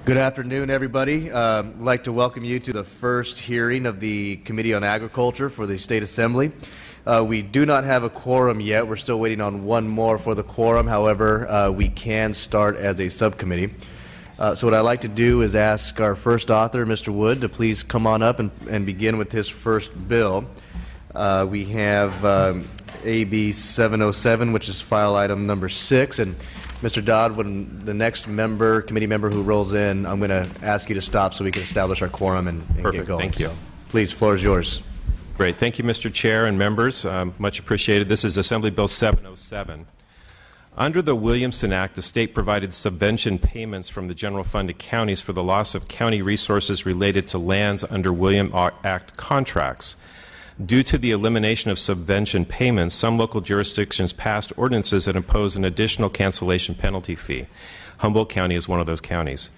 Good afternoon, everybody. I'd like to welcome you to the first hearing of the Committee on Agriculture for the State Assembly. We do not have a quorum yet. We're still waiting on one more for the quorum. However, we can start as a subcommittee. So what I'd like to do is ask our first author, Mr. Wood, to please come on up and begin with his first bill. We have AB 707, which is file item number 6, and Mr. Dodd, when the next committee member who rolls in, I'm going to ask you to stop so we can establish our quorum and get going. Thank you. So, please, floor is yours. Great. Thank you, Mr. Chair and members. Much appreciated. This is Assembly Bill 707. Under the Williamson Act, the state provided subvention payments from the general fund to counties for the loss of county resources related to lands under William Act contracts. Due to the elimination of subvention payments, some local jurisdictions passed ordinances that impose an additional cancellation penalty fee. Humboldt County is one of those counties.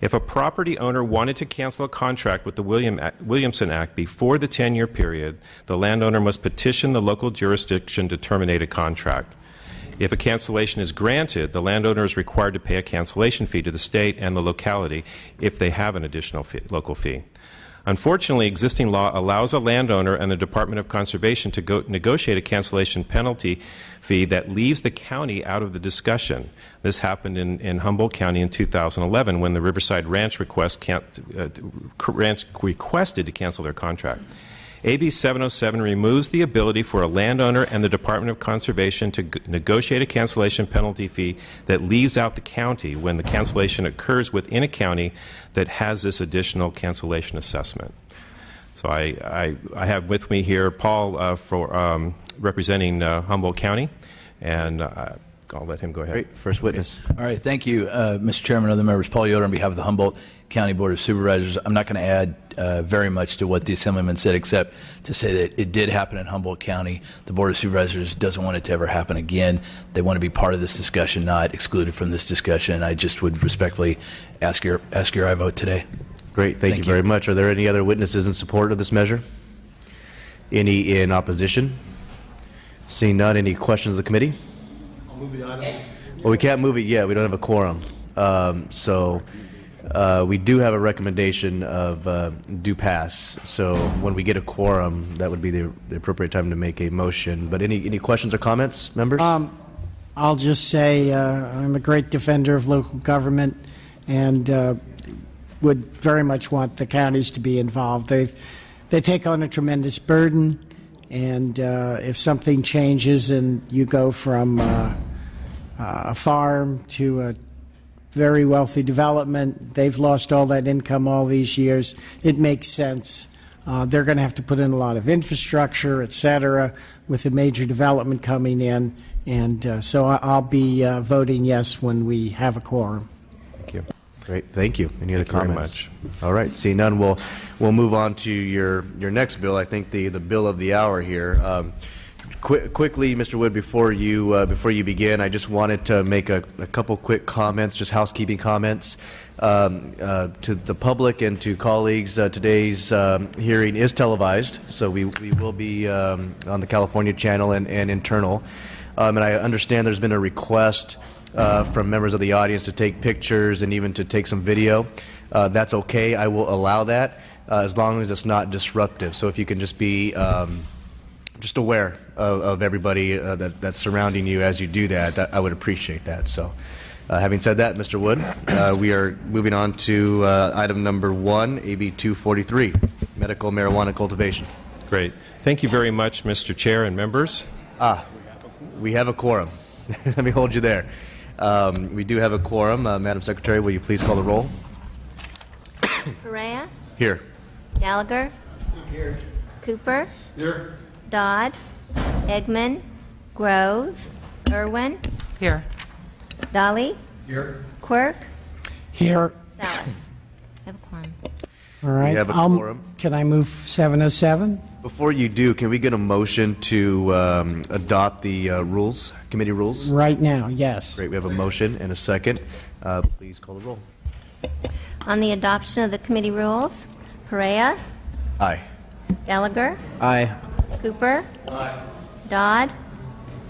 If a property owner wanted to cancel a contract with the Williamson Act before the 10-year period, the landowner must petition the local jurisdiction to terminate a contract. If a cancellation is granted, the landowner is required to pay a cancellation fee to the state and the locality if they have an additional local fee. Unfortunately, existing law allows a landowner and the Department of Conservation to negotiate a cancellation penalty fee that leaves the county out of the discussion. This happened in Humboldt County in 2011 when the Riverside Ranch requested to cancel their contract. AB 707 removes the ability for a landowner and the Department of Conservation to negotiate a cancellation penalty fee that leaves out the county when the cancellation occurs within a county that has this additional cancellation assessment. So I have with me here Paul for representing Humboldt County, and I'll let him go ahead. Great. First witness. All right. Thank you, Mr. Chairman, other members. Paul Yoder on behalf of the Humboldt County Board of Supervisors. I'm not going to add very much to what the Assemblyman said, except to say that it did happen in Humboldt County. The Board of Supervisors doesn't want it to ever happen again. They want to be part of this discussion, not excluded from this discussion. I just would respectfully ask your aye vote today. Great. Thank you very much. Are there any other witnesses in support of this measure? Any in opposition? Seeing none, any questions of the committee? I'll move the item. Well, we can't move it yet. We don't have a quorum. We do have a recommendation of do pass. So when we get a quorum, that would be the appropriate time to make a motion. But any questions or comments, members? I'll just say I'm a great defender of local government and would very much want the counties to be involved. They take on a tremendous burden, and if something changes and you go from a farm to a very wealthy development, they've lost all that income all these years, it makes sense. They're going to have to put in a lot of infrastructure, et cetera, with a major development coming in, and so I'll be voting yes when we have a quorum. Thank you. Great, thank you. Any other comments? Very much. All right, seeing none, we'll move on to your next bill. I think the bill of the hour here. Quickly, Mr. Wood, before you begin, I just wanted to make a couple quick comments, just housekeeping comments to the public and to colleagues. Today's hearing is televised, so we will be on the California channel and internal. And I understand there's been a request from members of the audience to take pictures and even to take some video. That's okay. I will allow that as long as it's not disruptive. So if you can just be just aware of everybody that's surrounding you as you do that, I would appreciate that. So having said that, Mr. Wood, we are moving on to item number 1, AB 243, medical marijuana cultivation. Great. Thank you very much, Mr. Chair and members. We have a quorum. Let me hold you there. We do have a quorum. Madam Secretary, will you please call the roll? Perea? Here. Gallagher? Here. Cooper? Here. Dodd? Eggman? Grove? Irwin? Here. Dolly? Here. Quirk? Here. Salas? Have a quorum. All right. We have a quorum. Can I move 707? Before you do, can we get a motion to adopt the committee rules? Right now, yes. Great. We have a motion and a second. Please call the roll. On the adoption of the committee rules, Perea? Aye. Gallagher? Aye. Cooper? Aye. Dodd?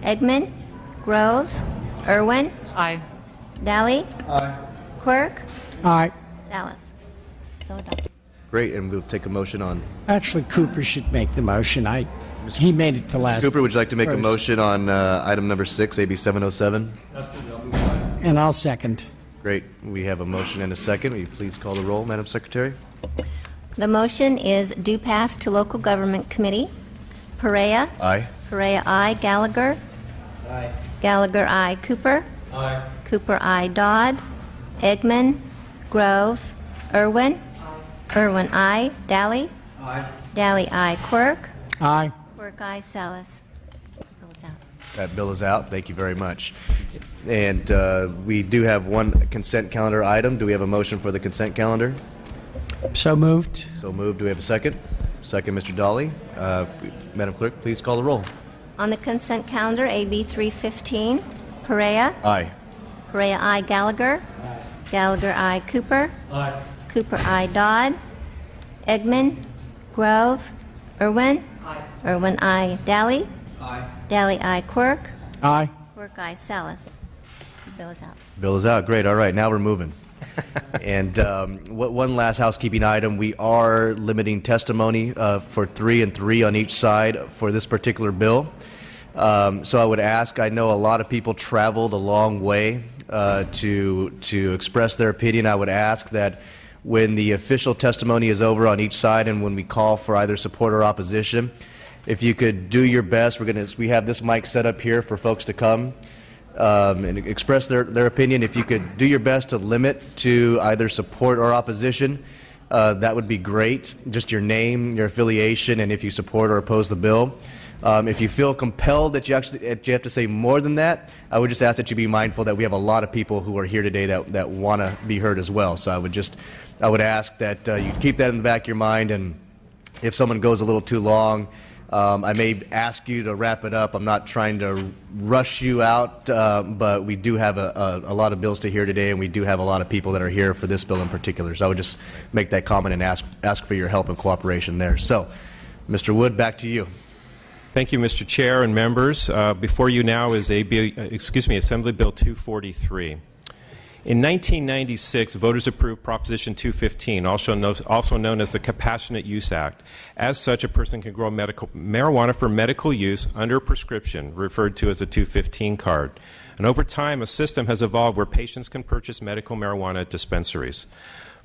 Eggman? Grove? Irwin? Aye. Dally? Aye. Quirk? Aye. Salas. So adopted. Great, and we'll take a motion on. Actually, Cooper should make the motion. He made it the last. Cooper, would you like to make a first. motion on item number 6, AB 707? Absolutely, I'll move the item. And I'll second. Great. We have a motion and a second. Will you please call the roll, Madam Secretary? The motion is due pass to Local Government Committee. Perea? Aye. Perea, aye. Gallagher? Aye. Gallagher, aye. Cooper? Aye. Cooper, aye. Dodd? Eggman? Grove? Irwin? Irwin, aye. Dally? Aye. Dally, aye. Quirk? Aye. Quirk, aye. Salas. Bill is out. That bill is out. Thank you very much. And we do have one consent calendar item. Do we have a motion for the consent calendar? So moved. So moved. Do we have a second? Second, Mr. Dolly. Madam Clerk, please call the roll. On the consent calendar, AB 315. Perea? Aye. Perea, aye. Gallagher? Gallagher, aye. Cooper? Aye. Cooper, aye. Dodd? Eggman? Grove? Irwin? Irwin, aye. Dally? Aye. Dally, aye. Quirk? Aye. Quirk, aye. Salas. The bill is out. Bill is out. Great. All right. Now we're moving. And one last housekeeping item. We are limiting testimony for 3 and 3 on each side for this particular bill. So I would ask, I know a lot of people traveled a long way to express their opinion. I would ask that when the official testimony is over on each side and when we call for either support or opposition, if you could do your best. We have this mic set up here for folks to come and express their opinion. If you could do your best to limit to either support or opposition, that would be great. Just your name, your affiliation, and if you support or oppose the bill. If you feel compelled that you have to say more than that, I would just ask that you be mindful that we have a lot of people who are here today that want to be heard as well. So I would ask that you keep that in the back of your mind, and if someone goes a little too long, I may ask you to wrap it up. I'm not trying to rush you out, but we do have a lot of bills to hear today, and we do have a lot of people that are here for this bill in particular. So I would just make that comment and ask for your help and cooperation there. So, Mr. Wood, back to you. Thank you, Mr. Chair and members. Before you now is Assembly Bill 243. In 1996, voters approved Proposition 215, also known as the Compassionate Use Act. As such, a person can grow marijuana for medical use under a prescription, referred to as a 215 card. And over time, a system has evolved where patients can purchase medical marijuana at dispensaries.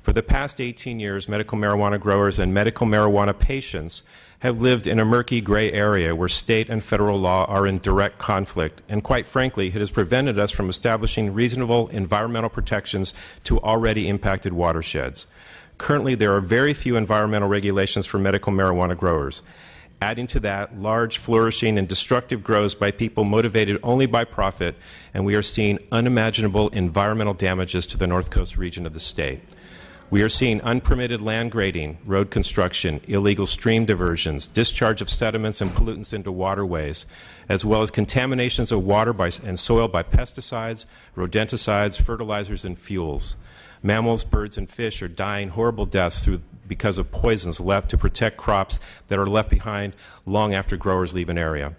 For the past 18 years, medical marijuana growers and medical marijuana patients have lived in a murky gray area where state and federal law are in direct conflict, and quite frankly, it has prevented us from establishing reasonable environmental protections to already impacted watersheds. Currently, there are very few environmental regulations for medical marijuana growers. Adding to that, large, flourishing, and destructive grows by people motivated only by profit, and we are seeing unimaginable environmental damages to the North Coast region of the state. We are seeing unpermitted land grading, road construction, illegal stream diversions, discharge of sediments and pollutants into waterways, as well as contaminations of water and soil by pesticides, rodenticides, fertilizers, and fuels. Mammals, birds, and fish are dying horrible deaths because of poisons left to protect crops that are left behind long after growers leave an area.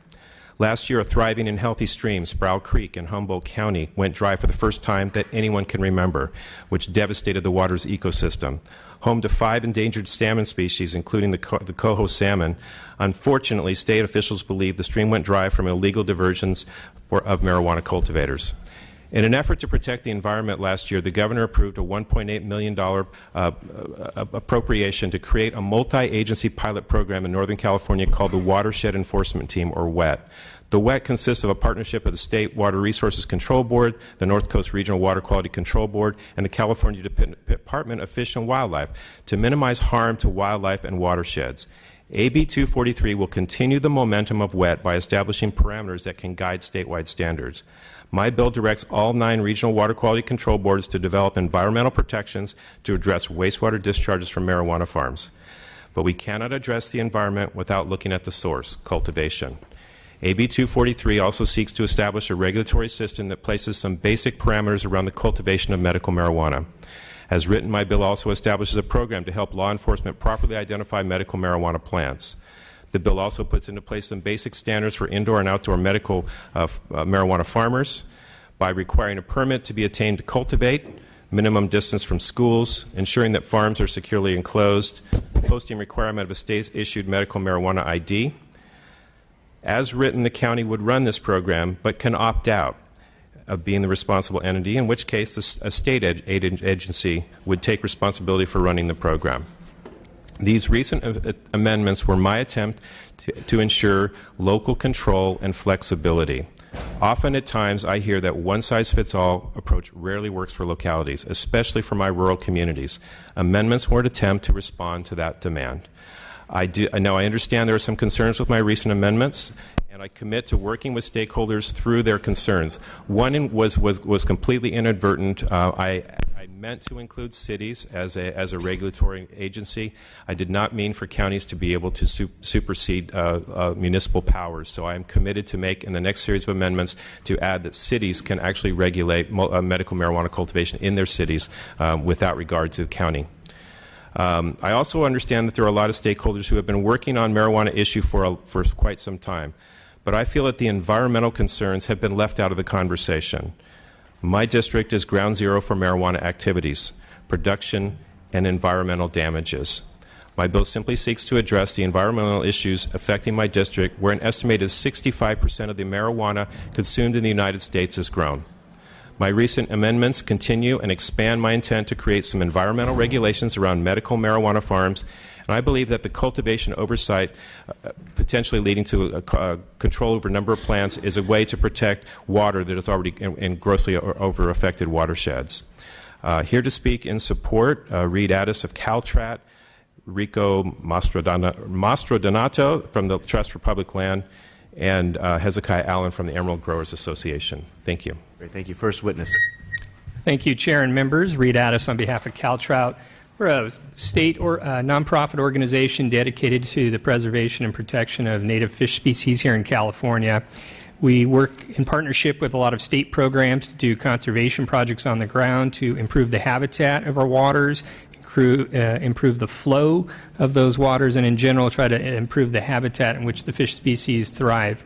Last year, a thriving and healthy stream, Sproul Creek in Humboldt County, went dry for the first time that anyone can remember, which devastated the water's ecosystem. Home to 5 endangered salmon species, including the coho salmon, unfortunately, state officials believe the stream went dry from illegal diversions of marijuana cultivators. In an effort to protect the environment last year, the governor approved a $1.8 million appropriation to create a multi-agency pilot program in Northern California called the Watershed Enforcement Team, or WET. The WET consists of a partnership of the State Water Resources Control Board, the North Coast Regional Water Quality Control Board, and the California Department of Fish and Wildlife to minimize harm to wildlife and watersheds. AB 243 will continue the momentum of WET by establishing parameters that can guide statewide standards. My bill directs all 9 regional water quality control boards to develop environmental protections to address wastewater discharges from marijuana farms. But we cannot address the environment without looking at the source, cultivation. AB 243 also seeks to establish a regulatory system that places some basic parameters around the cultivation of medical marijuana. As written, my bill also establishes a program to help law enforcement properly identify medical marijuana plants. The bill also puts into place some basic standards for indoor and outdoor medical marijuana farmers by requiring a permit to be obtained to cultivate, minimum distance from schools, ensuring that farms are securely enclosed, posting requirement of a state-issued medical marijuana ID. As written, the county would run this program, but can opt out of being the responsible entity, in which case a state aid agency would take responsibility for running the program. These recent amendments were my attempt to ensure local control and flexibility. Often at times I hear that one-size-fits-all approach rarely works for localities, especially for my rural communities. Amendments were an attempt to respond to that demand. I understand there are some concerns with my recent amendments, and I commit to working with stakeholders through their concerns. One was completely inadvertent. I meant to include cities as a regulatory agency. I did not mean for counties to be able to supersede municipal powers. So I am committed to make in the next series of amendments to add that cities can actually regulate medical marijuana cultivation in their cities without regard to the county. I also understand that there are a lot of stakeholders who have been working on marijuana issue for quite some time. But I feel that the environmental concerns have been left out of the conversation. My district is ground zero for marijuana activities, production, and environmental damages. My bill simply seeks to address the environmental issues affecting my district, where an estimated 65% of the marijuana consumed in the United States is grown. My recent amendments continue and expand my intent to create some environmental regulations around medical marijuana farms, and I believe that the cultivation oversight, potentially leading to control over a number of plants, is a way to protect water that is already in grossly over-affected watersheds. Here to speak in support, Reed Addis of Caltrat, Rico Mastrodonato from the Trust for Public Land, and Hezekiah Allen from the Emerald Growers Association. Thank you. Great, thank you. First witness. Thank you, Chair and members. Reed Addis on behalf of Caltrout. We're a state or nonprofit organization dedicated to the preservation and protection of native fish species here in California. We work in partnership with a lot of state programs to do conservation projects on the ground to improve the habitat of our waters, improve the flow of those waters, and in general try to improve the habitat in which the fish species thrive.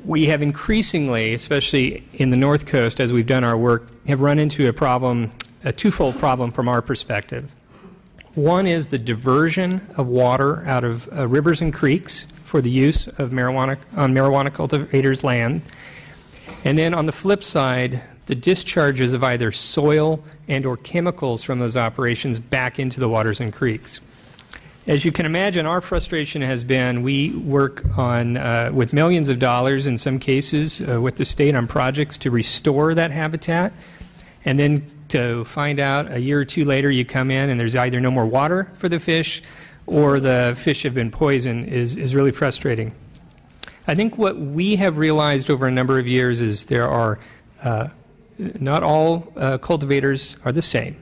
We have increasingly, especially in the North Coast as we've done our work, have run into a problem, a twofold problem from our perspective. One is the diversion of water out of rivers and creeks for the use of marijuana on marijuana cultivators' land. And then on the flip side, the discharges of either soil and or chemicals from those operations back into the waters and creeks. As you can imagine, our frustration has been we work on with millions of dollars in some cases with the state on projects to restore that habitat, and then to find out a year or two later you come in and there's either no more water for the fish or the fish have been poisoned is really frustrating. I think what we have realized over a number of years is there are not all cultivators are the same.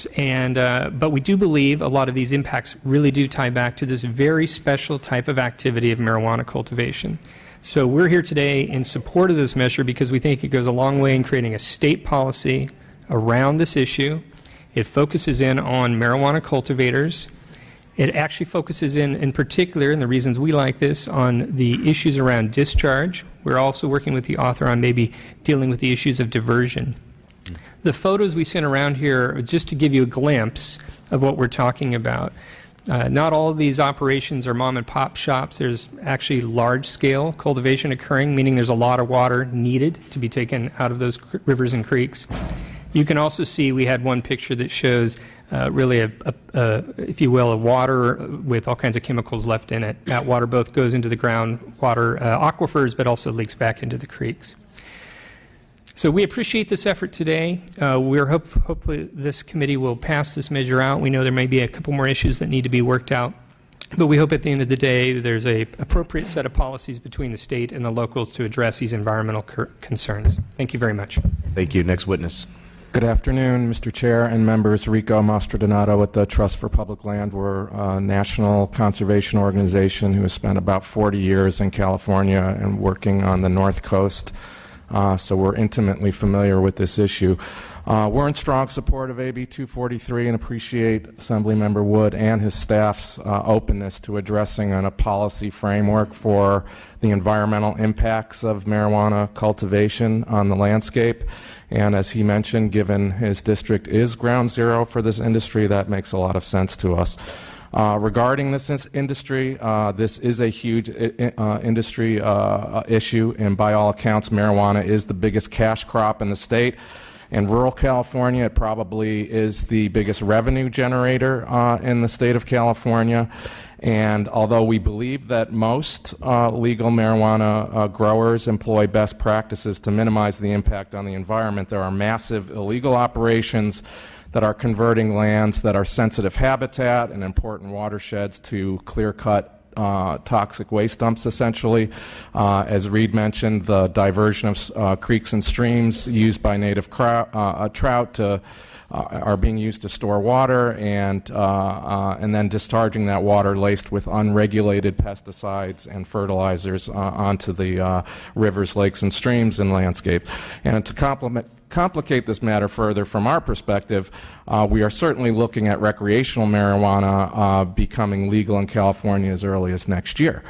But we do believe a lot of these impacts really do tie back to this very special type of activity of marijuana cultivation. So we're here today in support of this measure because we think it goes a long way in creating a state policy around this issue. It focuses in on marijuana cultivators. It actually focuses in particular, and the reasons we like this, on the issues around discharge. We're also working with the author on maybe dealing with the issues of diversion. The photos we sent around here are just to give you a glimpse of what we're talking about. Not all of these operations are mom and pop shops. There's actually large-scale cultivation occurring, meaning there's a lot of water needed to be taken out of those rivers and creeks. You can also see we had one picture that shows really, if you will, a water with all kinds of chemicals left in it. That water both goes into the groundwater aquifers, but also leaks back into the creeks. So we appreciate this effort today. We're hopefully this committee will pass this measure out. We know there may be a couple more issues that need to be worked out, but we hope at the end of the day there's an appropriate set of policies between the state and the locals to address these environmental concerns. Thank you very much. Thank you. Next witness. Good afternoon, Mr. Chair and members. Rico Mastrodonato with the Trust for Public Land. We're a national conservation organization who has spent about 40 years in California and working on the North Coast. so we're intimately familiar with this issue. We're in strong support of AB 243 and appreciate Assemblymember Wood and his staff's openness to addressing a policy framework for the environmental impacts of marijuana cultivation on the landscape. And as he mentioned, given his district is ground zero for this industry, that makes a lot of sense to us. Regarding this industry, this is a huge industry issue, and by all accounts, marijuana is the biggest cash crop in the state. In rural California, it probably is the biggest revenue generator in the state of California. And although we believe that most legal marijuana growers employ best practices to minimize the impact on the environment, there are massive illegal operations that are converting lands that are sensitive habitat and important watersheds to clear-cut toxic waste dumps, essentially. As Reed mentioned, the diversion of creeks and streams used by native trout are being used to store water, and then discharging that water laced with unregulated pesticides and fertilizers onto the rivers, lakes, and streams and landscape. And to complicate this matter further, from our perspective, we are certainly looking at recreational marijuana becoming legal in California as early as next year.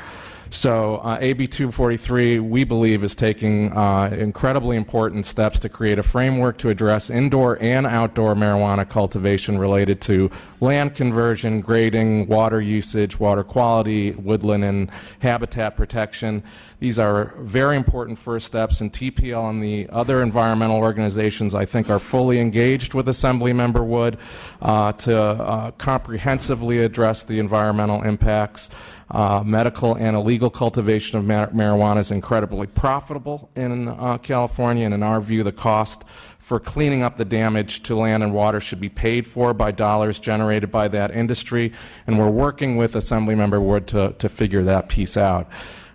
So AB 243, we believe, is taking incredibly important steps to create a framework to address indoor and outdoor marijuana cultivation related to land conversion, grading, water usage, water quality, woodland and habitat protection. These are very important first steps, and TPL and the other environmental organizations, I think, are fully engaged with Assemblymember Wood to comprehensively address the environmental impacts. Medical and illegal cultivation of marijuana is incredibly profitable in California, and in our view, the cost for cleaning up the damage to land and water should be paid for by dollars generated by that industry, and we're working with Assemblymember Wood to figure that piece out.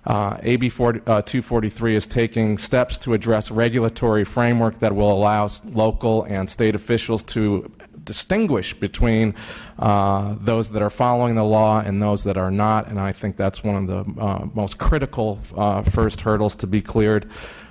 AB 243 is taking steps to address regulatory framework that will allow local and state officials to distinguish between those that are following the law and those that are not, and I think that's one of the most critical first hurdles to be cleared.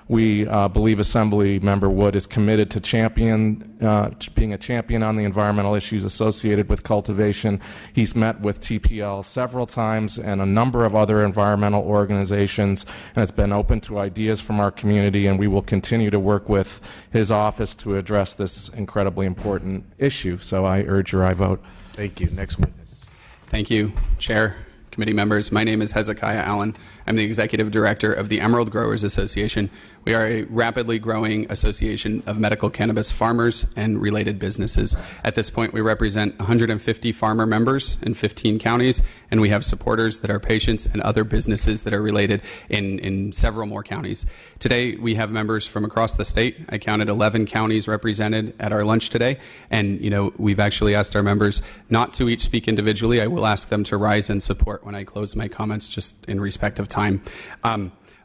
We believe Assemblymember Wood is committed to being a champion on the environmental issues associated with cultivation. He's met with TPL several times and a number of other environmental organizations, and has been open to ideas from our community, and we will continue to work with his office to address this incredibly important issue. So I urge your aye vote. Thank you. Next witness. Thank you, Chair, committee members. My name is Hezekiah Allen. I'm the Executive Director of the Emerald Growers Association. We are a rapidly growing association of medical cannabis farmers and related businesses. At this point, we represent 150 farmer members in 15 counties, and we have supporters that are patients and other businesses that are related in several more counties. Today, we have members from across the state. I counted 11 counties represented at our lunch today, and we've actually asked our members not to each speak individually. I will ask them to rise and support when I close my comments, just in respect of time.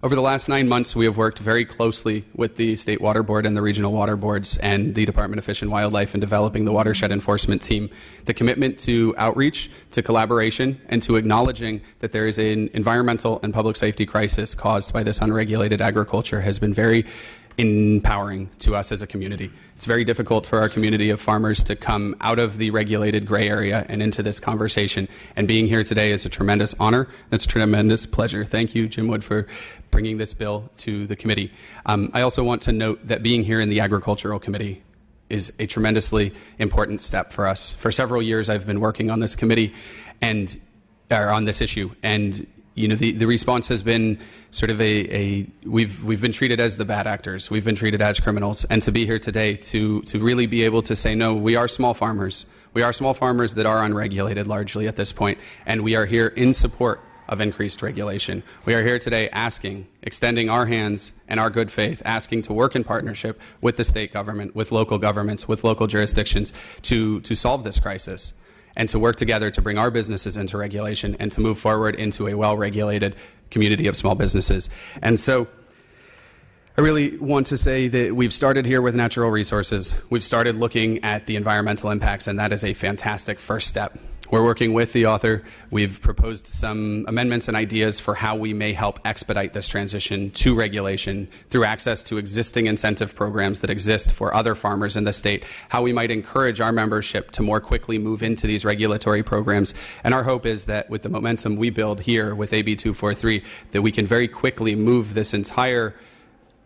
Over the last 9 months, we have worked very closely with the State Water Board and the Regional Water Boards and the Department of Fish and Wildlife in developing the watershed enforcement team. The commitment to outreach, to collaboration, and to acknowledging that there is an environmental and public safety crisis caused by this unregulated agriculture has been very empowering to us as a community. It's very difficult for our community of farmers to come out of the regulated gray area and into this conversation. And being here today is a tremendous honor. It's a tremendous pleasure. Thank you, Jim Wood, for bringing this bill to the committee. I also want to note that being here in the Agricultural Committee is a tremendously important step for us. For several years, I've been working on this committee on this issue, and the response has been sort of we've been treated as the bad actors. We've been treated as criminals. And to be here today to really be able to say, no, we are small farmers. We are small farmers that are unregulated largely at this point, and we are here in support of increased regulation. We are here today extending our hands and our good faith, asking to work in partnership with the state government, with local governments, with local jurisdictions to solve this crisis, and to work together to bring our businesses into regulation and to move forward into a well-regulated community of small businesses. And so I really want to say that we've started here with natural resources. We've started looking at the environmental impacts, and that is a fantastic first step. We're working with the author. We've proposed some amendments and ideas for how we may help expedite this transition to regulation through access to existing incentive programs that exist for other farmers in the state, how we might encourage our membership to more quickly move into these regulatory programs. And our hope is that with the momentum we build here with AB 243, that we can very quickly move this entire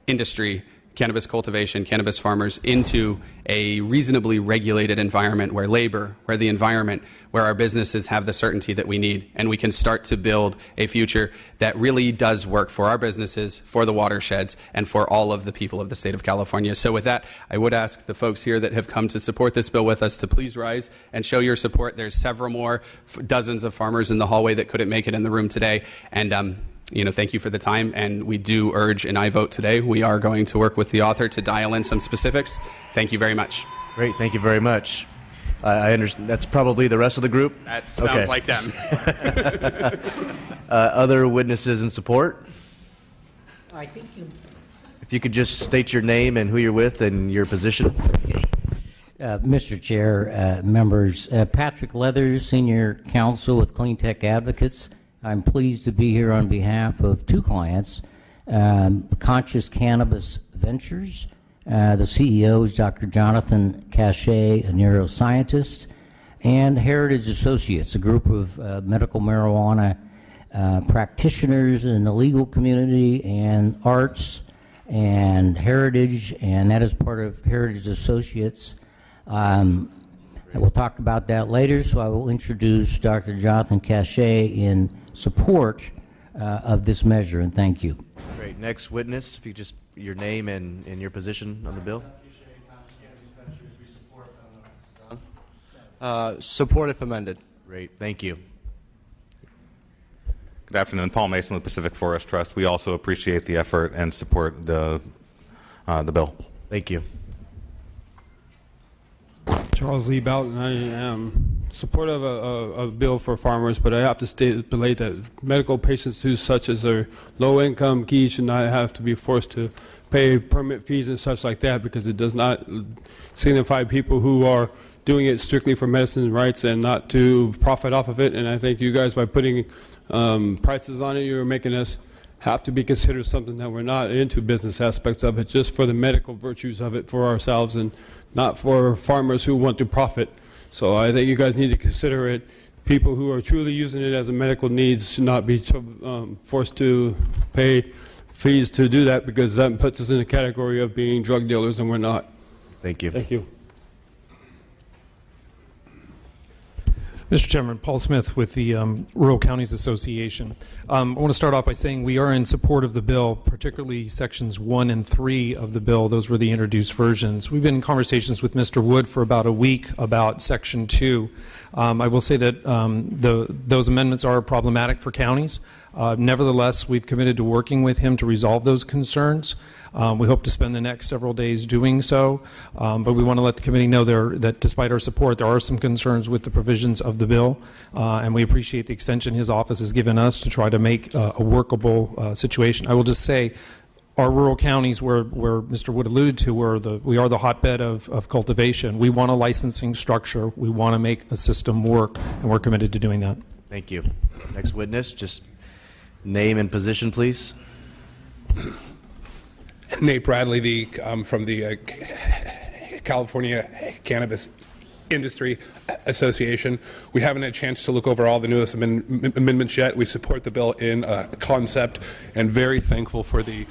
industry, cannabis cultivation, cannabis farmers, into a reasonably regulated environment where labor, where the environment, where our businesses have the certainty that we need, and we can start to build a future that really does work for our businesses, for the watersheds, and for all of the people of the state of California. So with that, I would ask the folks here that have come to support this bill with us to please rise and show your support. There's several more, dozens of farmers in the hallway that couldn't make it in the room today, and thank you for the time, and we do urge an aye vote today. We are going to work with the author to dial in some specifics. Thank you very much. Great, thank you very much. I understand that's probably the rest of the group? That sounds like them. Other witnesses in support? I think you. If you could just state your name and who you're with and your position. Mr. Chair, members, Patrick Leathers, Senior Counsel with Clean Tech Advocates. I'm pleased to be here on behalf of two clients, Conscious Cannabis Ventures. The CEO is Dr. Jonathan Cachet, a neuroscientist, and Heritage Associates, a group of medical marijuana practitioners in the legal community and arts and heritage, and that is part of Heritage Associates. I will talk about that later, so I will introduce Dr. Jonathan Cachet in support of this measure, and thank you. Great. Next witness, if you just your name and your position on the bill. Support if amended. Great. Thank you. Good afternoon. Paul Mason with Pacific Forest Trust. We also appreciate the effort and support the bill. Thank you. Charles Lee Boughton. I am supportive of a bill for farmers, but I have to stipulate that medical patients who such as are low-income kids should not have to be forced to pay permit fees and such like that, because it does not signify people who are doing it strictly for medicine rights and not to profit off of it. And I think you guys, by putting prices on it, you're making us have to be considered something that we're not into business aspects of it, just for the medical virtues of it for ourselves and not for farmers who want to profit. So I think you guys need to consider it. People who are truly using it as a medical needs should not be forced to pay fees to do that, because that puts us in a category of being drug dealers, and we're not. Thank you. Thank you. Mr. Chairman, Paul Smith with the Rural Counties Association. I want to start off by saying we are in support of the bill, particularly sections 1 and 3 of the bill. Those were the introduced versions. We've been in conversations with Mr. Wood for about a week about section 2. I will say that those amendments are problematic for counties. Nevertheless, we've committed to working with him to resolve those concerns. We hope to spend the next several days doing so, but we want to let the committee know that despite our support, there are some concerns with the provisions of the bill, and we appreciate the extension his office has given us to try to make a workable situation. I will just say our rural counties, where Mr. Wood alluded to, we are the hotbed of cultivation. We want a licensing structure. We want to make a system work, and we're committed to doing that. Thank you. Next witness, just name and position, please. Nate Bradley, from the California Cannabis Industry Association. We haven't had a chance to look over all the newest amendments yet. We support the bill in concept, and very thankful for the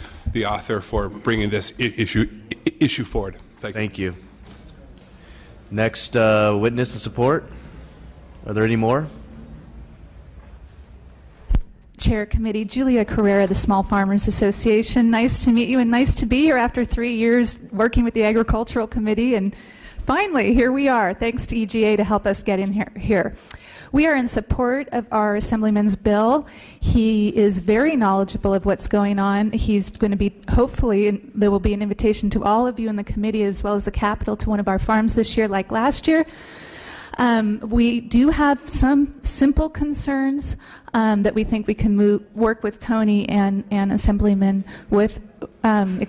author for bringing this issue forward. Thank you. Next witness in support. Are there any more? Chair Committee, Julia Carrera, the Small Farmers Association. Nice to meet you, and nice to be here after 3 years working with the Agricultural Committee, and finally here we are, thanks to EGA to help us get in here. We are in support of our Assemblyman's bill. He is very knowledgeable of what's going on. He's going to be, hopefully, there will be an invitation to all of you in the committee as well as the Capitol to one of our farms this year like last year. We do have some simple concerns that we think we can work with Tony and Assemblyman with. And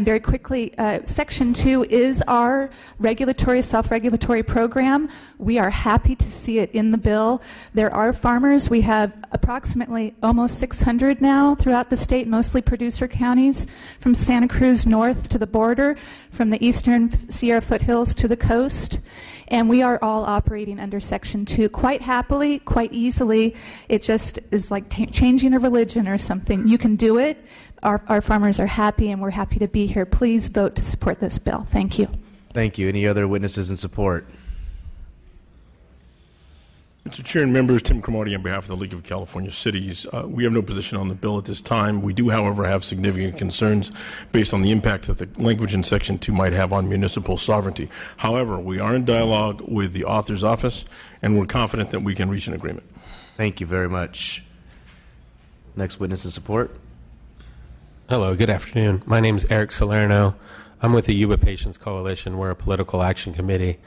very quickly, Section 2 is our self-regulatory program. We are happy to see it in the bill. There are farmers. We have approximately almost 600 now throughout the state, mostly producer counties, from Santa Cruz north to the border, from the eastern Sierra foothills to the coast. And we are all operating under Section 2 quite happily, quite easily. It just is like changing a religion or something. You can do it. Our farmers are happy, and we're happy to be here. Please vote to support this bill. Thank you. Thank you. Any other witnesses in support? Mr. Chair and members, Tim Cromartie on behalf of the League of California Cities. We have no position on the bill at this time. We do, however, have significant concerns based on the impact that the language in Section 2 might have on municipal sovereignty. However, we are in dialogue with the author's office, and we're confident that we can reach an agreement. Thank you very much. Next witness in support. Hello, good afternoon. My name is Eric Salerno. I'm with the Yuba Patients Coalition. We're a political action committee.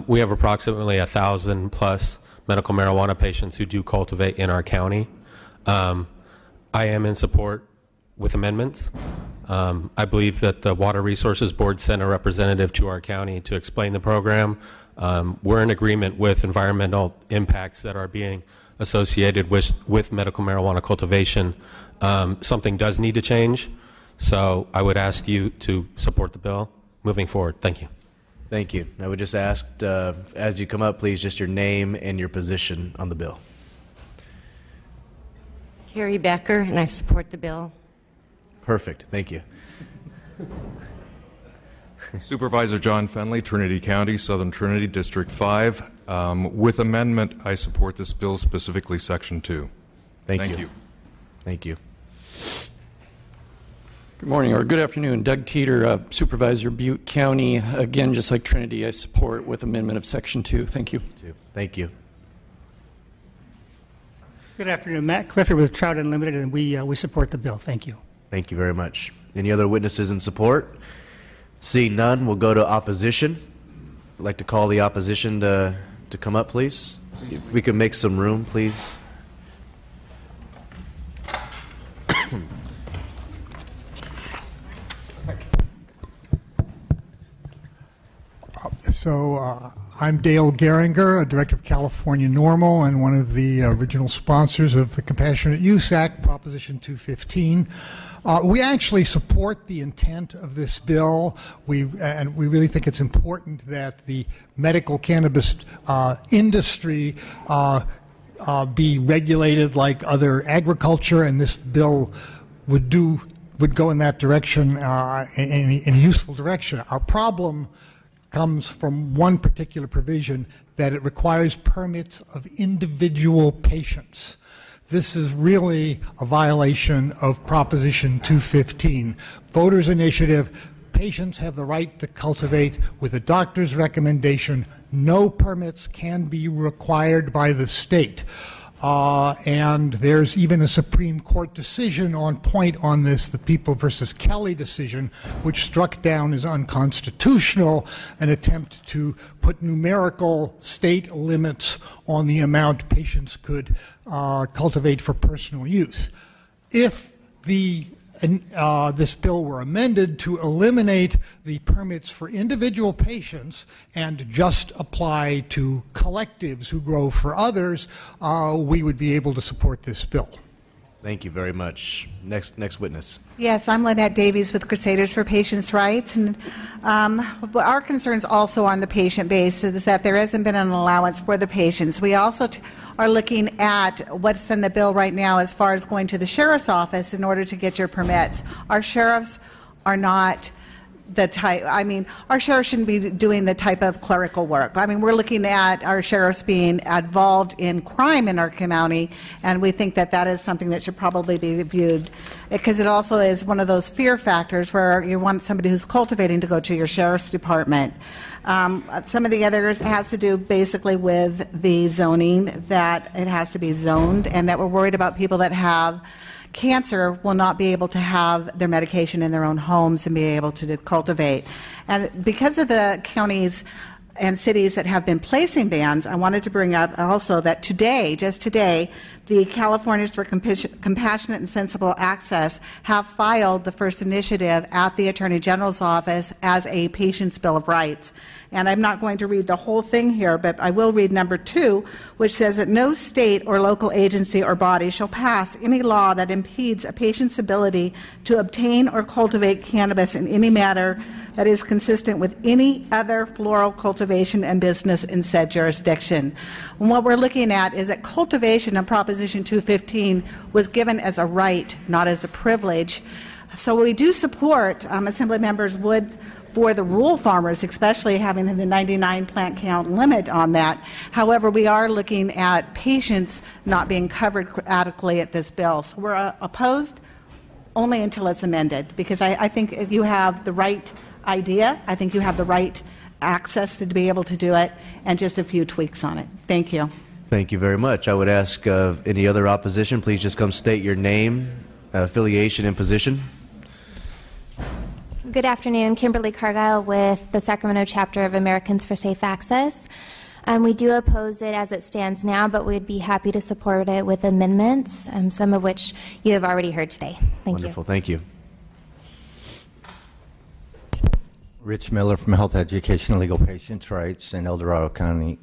We have approximately 1,000 plus medical marijuana patients who do cultivate in our county. I am in support with amendments. I believe that the Water Resources Board sent a representative to our county to explain the program. We're in agreement with environmental impacts that are being associated with medical marijuana cultivation. Something does need to change, so I would ask you to support the bill moving forward. Thank you. Thank you. I would just ask, as you come up, please, just your name and your position on the bill. Carrie Becker, and I support the bill. Perfect. Thank you. Supervisor John Fenley, Trinity County, Southern Trinity, District 5. With amendment, I support this bill, specifically Section 2. Thank you. Thank you. Good morning, or good afternoon. Doug Teeter, Supervisor, Butte County. Again, just like Trinity, I support with amendment of Section 2. Thank you. Thank you. Good afternoon. Matt Clifford with Trout Unlimited, and we support the bill. Thank you. Thank you very much. Any other witnesses in support? Seeing none, we'll go to opposition. I'd like to call the opposition to come up, please. If we could make some room, please. So I'm Dale Geringer, a director of California Normal and one of the original sponsors of the Compassionate Use Act, Proposition 215. We actually support the intent of this bill. And we really think it's important that the medical cannabis industry be regulated like other agriculture, and this bill would go in that direction, in a useful direction. Our problem comes from one particular provision, that it requires permits of individual patients. This is really a violation of Proposition 215. Voters' initiative, patients have the right to cultivate with a doctor's recommendation. No permits can be required by the state. And there's even a Supreme Court decision on point on this, the People versus Kelly decision, which struck down as unconstitutional an attempt to put numerical state limits on the amount patients could cultivate for personal use. If this bill were amended to eliminate the permits for individual patients and just apply to collectives who grow for others, we would be able to support this bill. Thank you very much. Next witness. Yes, I'm Lynette Davies with Crusaders for Patients' Rights, and our concerns also on the patient base is that there hasn't been an allowance for the patients. We also are looking at what's in the bill right now as far as going to the sheriff's office in order to get your permits. Our sheriffs are not the type, our sheriffs shouldn't be doing the type of clerical work. We're looking at our sheriffs being involved in crime in our county, and we think that that is something that should probably be reviewed, because it also is one of those fear factors where you want somebody who's cultivating to go to your sheriff's department. Some of the others has to do basically with the zoning, that it has to be zoned, and that we're worried about people that have cancer will not be able to have their medication in their own homes and be able to cultivate. And because of the county's and cities that have been placing bans, I wanted to bring up also that today, just today, the Californians for Compassionate and Sensible Access have filed the first initiative at the Attorney General's office as a Patient's Bill of Rights. And I'm not going to read the whole thing here, but I will read number 2, which says that no state or local agency or body shall pass any law that impedes a patient's ability to obtain or cultivate cannabis in any manner that is consistent with any other floral cultivation and business in said jurisdiction. And what we're looking at is that cultivation in Proposition 215 was given as a right, not as a privilege. So we do support Assembly Members Wood for the rural farmers, especially having the 99 plant count limit on that. However, we are looking at patients not being covered adequately at this bill. So we're opposed only until it's amended, because I think if you have the right idea, I think you have the right access to be able to do it, and just a few tweaks on it. Thank you. Thank you very much. I would ask any other opposition, please just come state your name, affiliation, and position. Good afternoon, Kimberly Cargile with the Sacramento chapter of Americans for Safe Access. We do oppose it as it stands now, but we'd be happy to support it with amendments, some of which you have already heard today. Thank you. Wonderful. Thank you. Rich Miller from Health Education and Legal Patients' Rights in El Dorado County.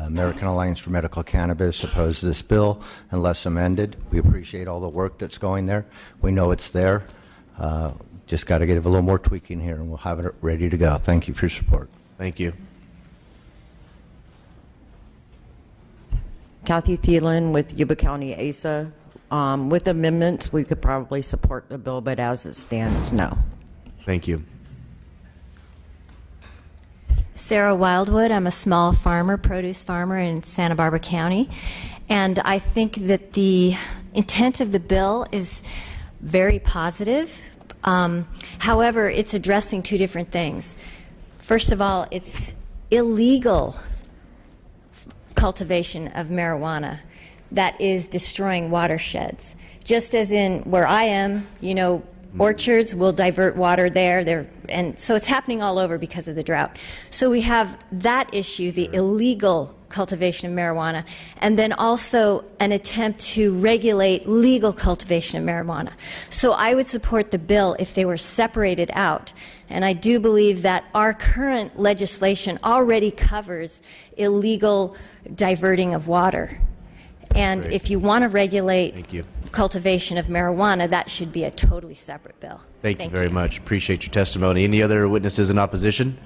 American Alliance for Medical Cannabis opposed this bill unless amended. We appreciate all the work that's going there. We know it's there. Just got to get a little more tweaking here, and we'll have it ready to go. Thank you for your support. Thank you. Kathy Thielen with Yuba County ASA. With amendments, we could probably support the bill, but as it stands, no. Thank you. Sarah Wildwood. I'm a small farmer, produce farmer in Santa Barbara County, and I think that the intent of the bill is very positive. However, it's addressing two different things. First of all, it's illegal cultivation of marijuana that is destroying watersheds. Just as in where I am, orchards will divert water there, and so it's happening all over because of the drought. So we have that issue, the illegal cultivation of marijuana, and then also an attempt to regulate legal cultivation of marijuana. So I would support the bill if they were separated out. And I do believe that our current legislation already covers illegal diverting of water. And Great. If you want to regulate cultivation of marijuana, that should be a totally separate bill. Thank you very much. Appreciate your testimony. Any other witnesses in opposition?